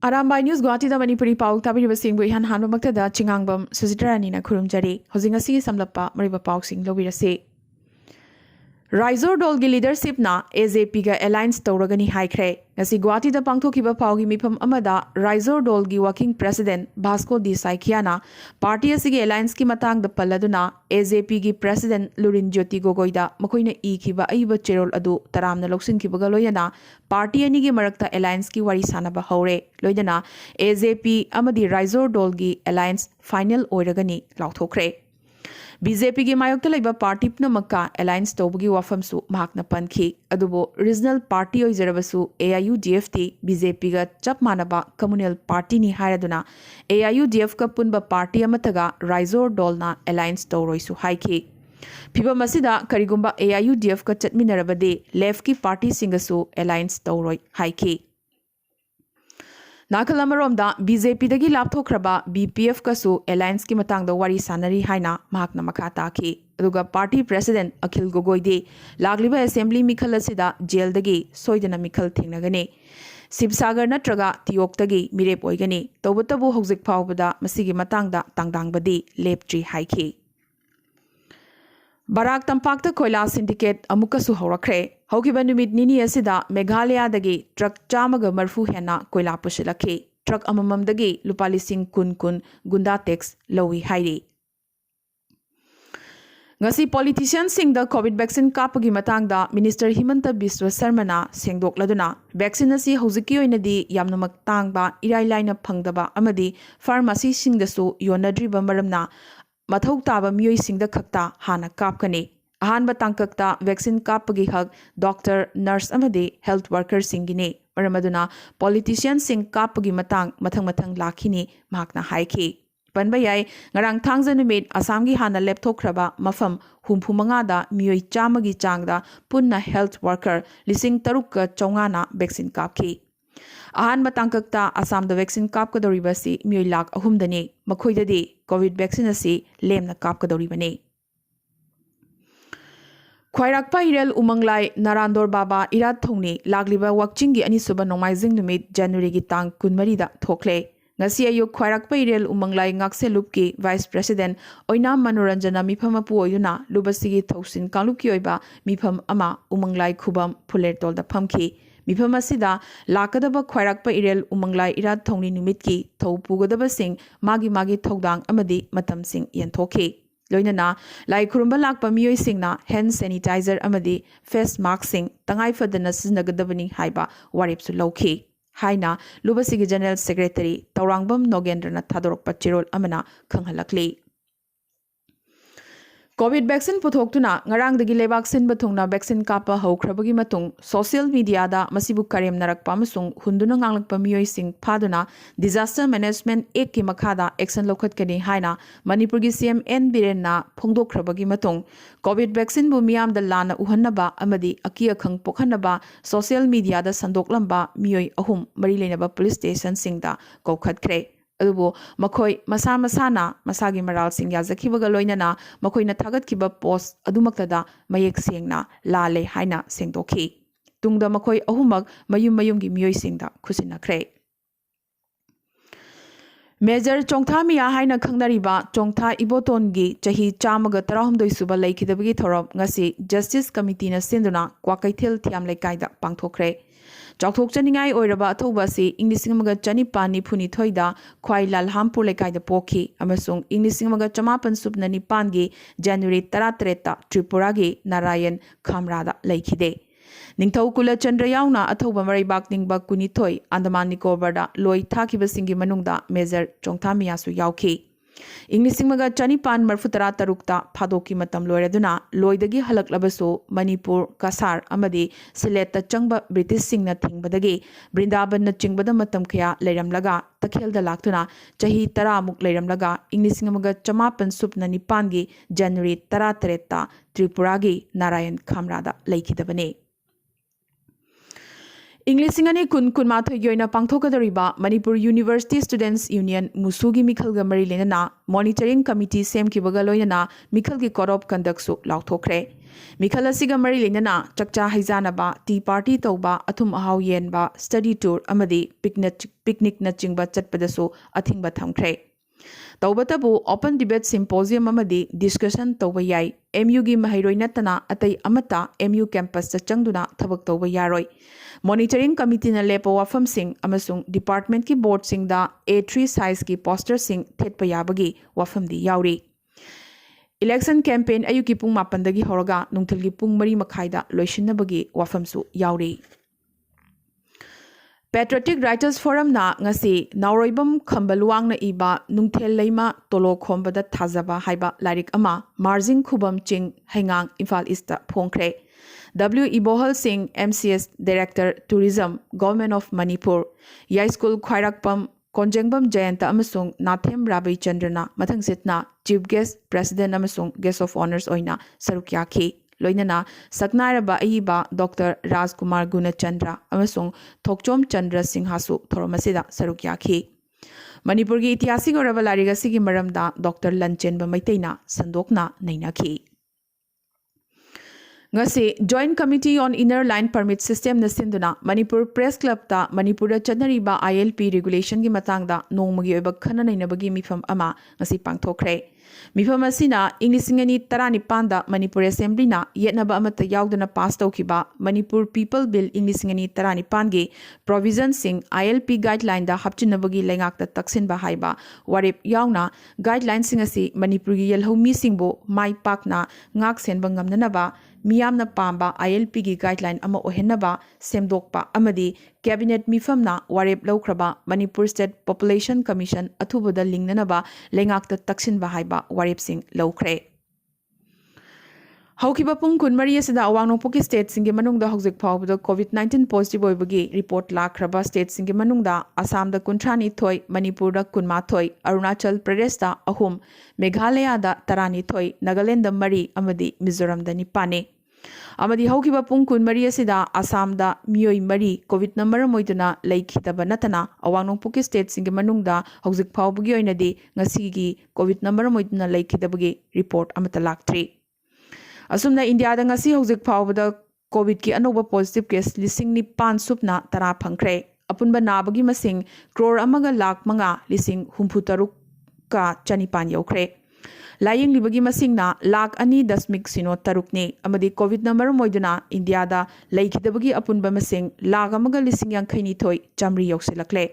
Arambai News Guwahati da Manipuri Pao tabiri basing bu ihan hanba makta da chingangbam Suzitrani na khurumjari hojing asi samlappa mariba Pao sing lobirase Raizor Dol gi leadership na AJP ga alliance tawragani haikre ngasi Guwahati da pangthokiba Pao gi mifam amada Raizor Dol gi working president Bhasko Desai khiana party asigi alliance ki matang da palladuna AJP gi president Lurin Jyoti Gogoi da makoina e khiba aiba cherol adu taramna loksin khibaga loyana party ani gi marakta alliance ki wari sanaba haure loidana AJP amadi Raizor Dol gi alliance final oiragani lauthokre BJP की मायोक्ता लेबा party पुनमक्का alliance तौबगी वाफमसु महाकना पनखी अदुबो regional party ओइजरबसु AIUDF टी BJP गा चप मानबा कम्युनल पार्टी नि हायदुना AIUDF का पुनबा पार्टी अमतगा राइजोर डोलना अलायंस तौरोइसु हाइखी फिबम असिदा करिगुंबा AIUDF का चटमिनरबदे लेफ्ट की पार्टी सिंगसु अलायंस तौरोइ हाइखी नाखल अमरोमदा BJP दगी लापथोख्रबा BPF कसु alliance की मतंगदा वारी सानरी हाइना महाकना मखा ताखी अदुगा पार्टी प्रेसिडेंट अखिल गोगोई लागलिबा असेंबली मिखल असिदा जेल दगी सोइदना मिखल थिंगनगने शिवसागर नत्रगा तियोक्तगी मिरेप ओइगनी तौबतबु हौजिक फावबदा मसिगी मतंगदा तांगदांगबदी लेपट्री हाइखी Barak Tampakta Koila Syndicate Amukasu Horakre, Hokiba Numit Nini Asida, Meghalaya Dagi, Truck Chamaga Marfu Hena, Koila Pushilaki, Truck Amamam Dagi, Lupali Singh Kun Kun, Gundatex, Lowi Haidi. Ngasi politicians sing the COVID vaccine kapagi matangda Minister Himanta Biswa Sarmana Singdok Laduna, vaccine asi Hoziki Inadi Yamnamak Tangba, Irailina Pangdaba, Amadi, Pharmacy Sing the Su, Yonadri Bambaramna. Mathau taba miyoi singda khakta hana kapkani ahanba tangkakta vaccine kapagi hak doctor nurse amadi health worker singine maramaduna politician sing kapagi mathang mathang lakhini mahakna haiki panba yai ngarang thangja numit assam gi hana laptopkraba mafam humphumanga da miyoi chamagi changda punna health worker lising tarukka chongana vaccine kapki ahan matangkakta Assam the vaccine kapkadoribasi miyoi lakh ahumdani makhoidadi COVID vaccine asi lemna kapkadoribani Khwairakpa Irel Umanglai Narandor Baba Irat Thongni lagliba wakchingi anisuba nomaizing numit January gi tang 12 da thokle ngasi ayu Khwairakpa Irel Umanglai ngakselupki Vice President Oinam Manoranjana mifam apu oyuna lubasigi thausin kalupki oiba mifam ama Umanglai khubam Phulertol da phamki Mifam asida lakadaba Khwairakpa Irel Umanglai Irat Thongni numitki thau pugadaba sing magi thodang amadi matam sing yenthoki loinana lai khurumba lakpa miyoi singna hand sanitizer amadi face mask sing tangai fadana sinagadabani haiba waripsu lauki haina lubasigi General Secretary Taurangbam Nogendrana Thadorokpa Chirol amana khanghalakli COVID vaccine puthokuna ngarang dagi lebak sin bathungna vaccine kapa haukrabagi matung social media da masibu karem narakpa amasung hunduna nganglakpa miyoi sing phaduna disaster management ek ki makhada action lokhatkani haina Manipur gi CM N Biren na phongdokrabagi matung COVID vaccine bu miyam da lana uhannaba amadi aki akhang pokhanaba social media da sandoklamba miyoi ahum mari lenaba police station singda kokhatkre adubo makhoi masana masagi maral sing yazakibaga loinana makhoina thagatkiba post adumaktada mayek sengna lale haina sengdokhi tungda makhoi ahumak mayum gi miyoi singda khusinakre Major Chongtha Miya haina khangnariba Chongtha Iboton gi chahi chamaga tarahumdoi suba laikidabagi thorop ngasi Justice Committee na sinduna Kwakaithil Thiam Lekai da pangthokre Chokthok chaningai oiraba athoba si Englishingmaga chanipani phuni thoida Khwai Lalhampur Lekai da pokhi amasung Englishingmaga chamapan supna nipan gi January 13 ta Tripura gi Narayan Khamrada laikide Ningthau Kula Chandra yauna athoba maribak ningba kunithoi Andaman Nicobar da loi thakiba singi manungda Major Chongtha Miya su yauki Englishingmaga chanipan marfutara tarukta phadoki matam loiraduna loidagi halaklabaso Manipur Kasar amadi Sileta changba British singna thingbadagi Brindaban na chingbada matam khaya leiramlaga takhelda laktuna chahi 10 muk leiramlaga Englishingmaga chamapan supna nipangi January 13 ta Tripura gi Narayan Khamrada laikidabane English ingani kun mathoi yoina pangthokadariba Manipur University Students Union Musugi Mikhalga Mari Lenana Monitoring Committee semkibaga loinana Mikhalgi Code of Conduct su lauthokre Mikhal asiga mari lenana chakcha haijanaba tea party tauba athum ahau yenba study tour amadi picnic na chingba chatpadasu athingba thamkhre. Taubatabu open debate symposium amadi discussion tauba yai. MU gi mahairoi natana atai amata MU campus cha changduna thabak tauba yaroi. Monitoring committee na lepo wafam sing amasung department ki board sing da A3 size ki poster sing thetpa yabagi wafam di yauri. Election campaign ayuki pung mapandagi horaga nungthilgi pung mari makhaida loishinnabagi wafamsu yauri. Patriotic Writers Forum na ngasi Nauroibam Khambaluang na iba nungthel leima tolo khombada thazaba haiba lairik ama marjing khubam ching hengang Imphal East ta phongkhre. W. Ibohal Singh, MCS Director Tourism, Government of Manipur, Yai School Khwairakpam Konjengbam Jayanta amasung Nathem Rabai Chandrana mathang sitna Chief Guest President amasung Guest of Honors oina saruk yakhi. Loinana saknairaba aiba Dr. Rajkumar Gunachandra amasung Thokchom Chandra Singhasu thoromasida saruk yakhi. Manipur gi itihasik oraba lariga sigi maramda Dr. Lanchenba Maiteina sandokna nainakhi. Ngasi Joint Committee on Inner Line Permit System na sinduna Manipur Press Club ta Manipur da chanariba ILP regulation gi matangda nongmagi oiba khana nainabagi mifam ama ngasi pangthokre. Mifam asina Inglisingani tarani panda Manipur Assembly na yetnaba amata yaudana pass tawkiba Manipur People Bill Inglisingani tarani pangi provision sing ILP guideline da hapchinabagi lengak ta taksin ba haiba warip yauna guideline sing asi Manipur gi yelhomi singbo mai pakna ngak senba ngamnanaba miyamna pamba ILP gi guideline ama ohenaba semdokpa amadi cabinet mifamna warep laukraba Manipur State Population Commission athubada lingnanaba lengakta taksin bahaiba warep sing laukre. Haukiba pung kunmari asida awang nongpoki state singi manungda hojik phawbada COVID-19 positive oibagi report lakraba state singi manungda Assam da kuntrani thoi, Manipur da kunma thoi, Arunachal Pradesh da ahum, Meghalaya da tarani thoi, Nagaland da mari amadi Mizoram da nipane. Amadi haukiba pung kunmari asida Assam da miyoi mari COVID number moiduna laikhitaba natana awang nongpoki state singi manungda hojik phawbagi oinadi ngasigi COVID number moiduna laikhitabagi report amata laktri. Asumna India da ngasi hojik phawbada COVID ki anoba positive case lising ni pan supna tara phangkhre. Apunba nabagi masing crore amaga lakh manga lising humputaruk ka chanipan yaukhre. Laying libagi masing na lakh ani dasmik sino tarukni amadi COVID number moiduna India da laikhidabagi apunba masing lakh amaga lising yankhaini thoi chamri yausilakle.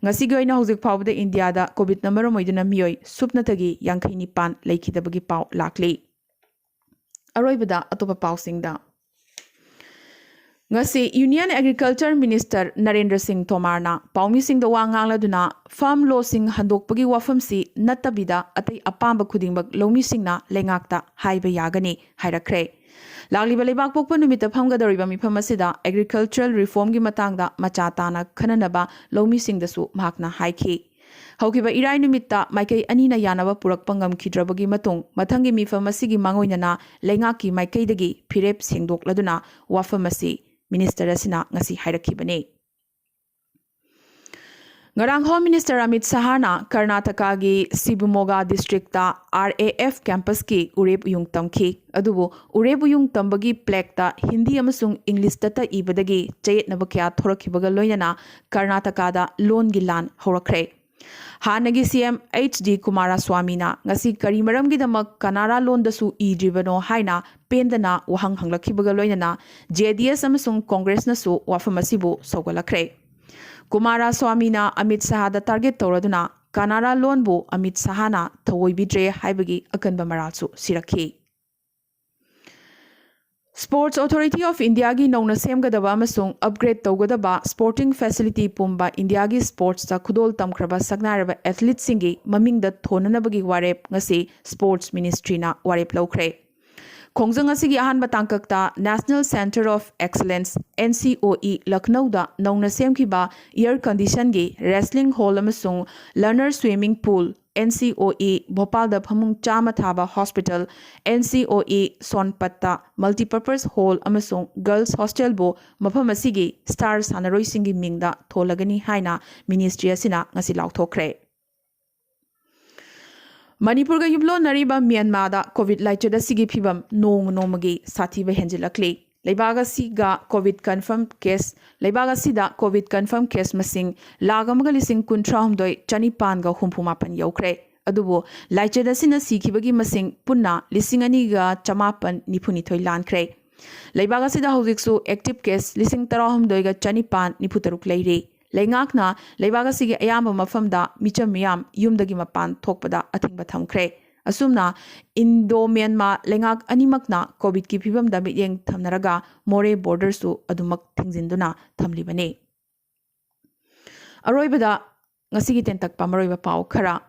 Ngasi goina hojik phawbada India da COVID number moiduna miyoi supnatagi yankhaini pan laikhidabagi pau lakli. Aroibada atopa pausingda. Ngasi Union Agriculture Minister Narendra Singh Tomar na paumi sing da wangang laduna farm law sing handokpagi wafam si natabida atai apamba khudingbak lomi sing na lengakta haiba yagani hairakre. Lagliba lebak pokpa numita phamgadoriba mifam asida agricultural reform gi matangda machatana khananaba lomi sing dasu mahakna haiki. Haukiba irai numitta maikai anina yanaba purakpa ngamkhidrabagi matung mathangi mifam asigi mangoinana lengaki maikaidagi phirep sengdokladuna wafam asi Minister asina ngasi hairakibane. Ngarang Home Minister Amit Sahana Karnataka gi Sibumoga district ta RAF campus ki ureb yung tamki adubu ureb yung tambagi plaque ta Hindi amasung English ta ibadagi chayet nabakya thorakibaga loinana Karnataka da loan gi lan horakre. Hanagi CM HD Kumaraswamy na ngasi karimaram gidamak Kannada loan dasu idribano haina pendana wahang hanglakibaga loinana JDS amasung Congress nasu wafamasibu sogalakre. Kumaraswamy na Amit Saha da target tawraduna Kannada loan bu Amit Saha na thawoibidre haibagi akanba maralsu sirakhi. Sports Authority of India gi nongna semgadaba amasung upgrade tawgadaba sporting facility pumba India gi sports ta khudol tamkhraba saknaraba athletes singi mamingda thonanabagi warep ngasi Sports Ministry na warep lawkhre. Khongjang asigi ahanba tangkakta National Center of Excellence NCOE Lucknow da nongna semkhiba air condition gi wrestling hall amasung learner swimming pool NCOE Bhopal da phamung chama thaba hospital NCOE Sonpatta multipurpose hall amasung girls hostel bo mafam asigi star sanaroi singi mingda tholagani haina ministry asina ngasi lauthokre. Manipur ga yumlo nariba Myanmar da COVID laichada sigi phibam nongmagi sathiba henjilakli. Leibaga siga COVID confirmed case Leibaga sida COVID confirmed case masing lagamaga lising kuntraum doi chanipan ga humpumapan yaukre. Adubo laichada sina sikhibagi masing punna lising ani ga chamapan nipunithoi lankre. Leibaga sida hojiksu active case lising tarahum doi ga chanipan niputaruk leire. Leingakna Leibaga sige ayamba mafamda micham miyam yumdagi mapan thokpada athingba thamkre. Asumna Indo Myanmar lengak animakna COVID ki phibam da miyeng thamnaraga more borders su adumak thingjinduna thamlibane. Aroibada ngasigi tentak pamaroiba pau khara.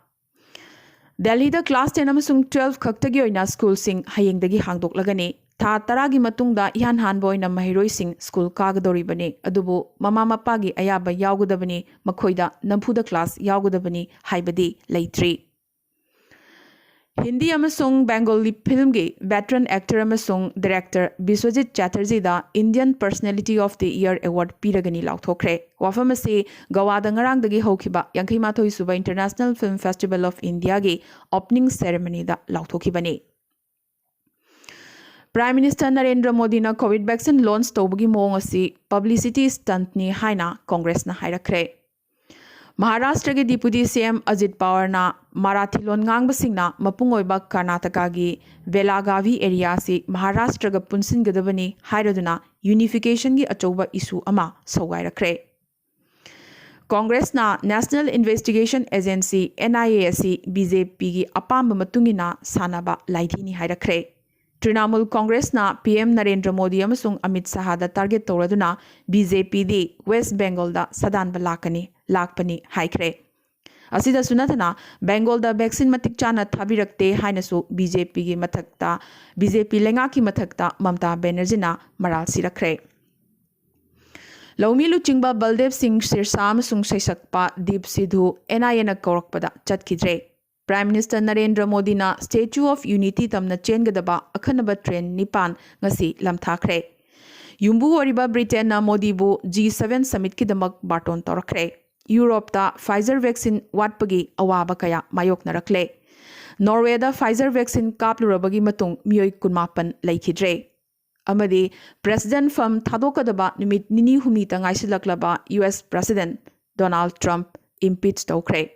Delhi da class 10 amasung 12 khaktagi oina school sing hayengdagi hangdoklagani. Tha taragi matungda ihan hanboy na mahiroi sing school kagadoribane. Adubu mama mapagi ayaba yaugudabani makhoida nampuda class yaugudabani haibadi leitri. Hindi amasung Bengali film ge veteran actor amasung director Biswajit Chatterjee da Indian Personality of the Year Award piragani lauthokre. Wafam ase Gawada ngarang dagi hokhiba Yankhimathoi Suba International Film Festival of India ge opening ceremony da lauthokibani. Prime Minister Narendra Modi na COVID vaccine launch tobagi mong asi publicity stunt ni haina Congress na hairakre. Maharashtra ke Deputy CM Ajit Pawar na Marathilon ngangbasingna mapungoiba Karnataka gi Belagavi area si Maharashtra ga punsin gadabani hairaduna unification gi achoba issue ama sawairakre. Congress na National Investigation Agency NIA si BJP gi apamba matungina sanaba laithini hairakre. Trinamool Congress na PM Narendra Modi amasung Amit Shah da target tawraduna BJP di West Bengal da sadanba lakpani haikre. Asida sunathana Bengal da vaccine matik chana thabirakte hainasu BJP gi mathakta BJP lenga ki mathakta Mamta Banerjee na maral sirakre. Laumi Luchingba Baldev Singh Sirsa amasung Saisakpa Deep Sidhu NIA na kaurakpada chatkidre. Prime Minister Narendra Modi na Statue of Unity tamna chengadaba akhanaba train nipan ngasi lamthakre. Yumbu oriba Britain na Modi bu G7 summit ki damak baton torakre. Europe da Pfizer vaccine watpagi awaba kaya mayok narakle. Norway da Pfizer vaccine kaplurabagi matung miyoi kunmapan laikidre. Amadi President from thadokadaba numit nini humni ta ngaisilaklaba US President Donald Trump impeach tokre.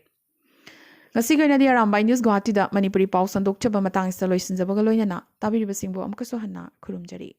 Ngasiga di Arambai News Guwahati da Manipuri Pao sandok chaba matang isa loisinjabaga loinana tabiribasingbo amkaso hanna khurumjari.